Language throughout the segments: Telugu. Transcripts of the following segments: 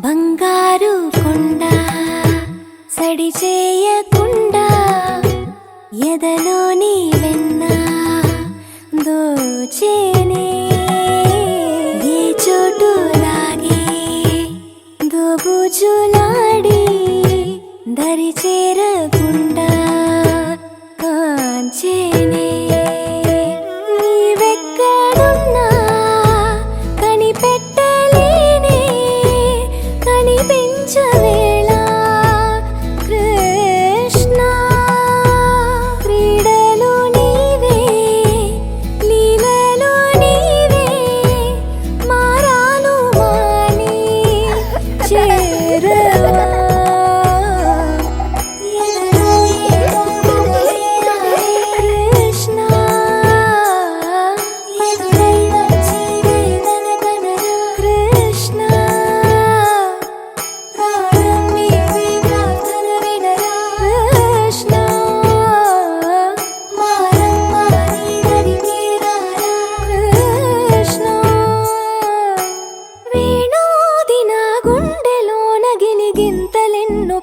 బంగారు కొండ సడి చేయకుండా ఎదలోని వెన్న దోచేనే ఏ చోటు లాగే దోబుజులాడి దరి చేరకుండా కాంచేనే నీవెక్కడున్నా కనిపెట్టలేనే కనిపించవేళ కృష్ణ క్రీడలు నీవే లీలలు నీవే మారాను మాని చేరవా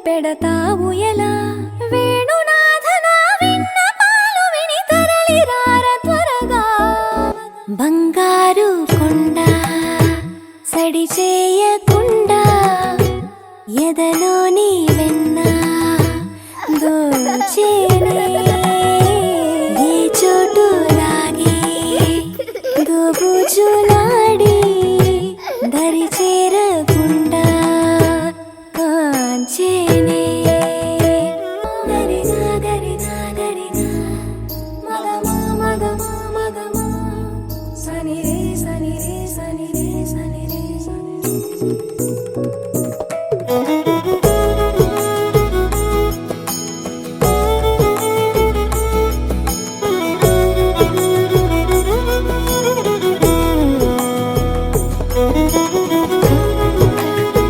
పెడతావు ఎలా వేణునాథన విన్నపాలు విని తరలిరార త్వరగా బంగారు కొండ సడి చేయకుండా ఎదలోని వెన్న దోచేనే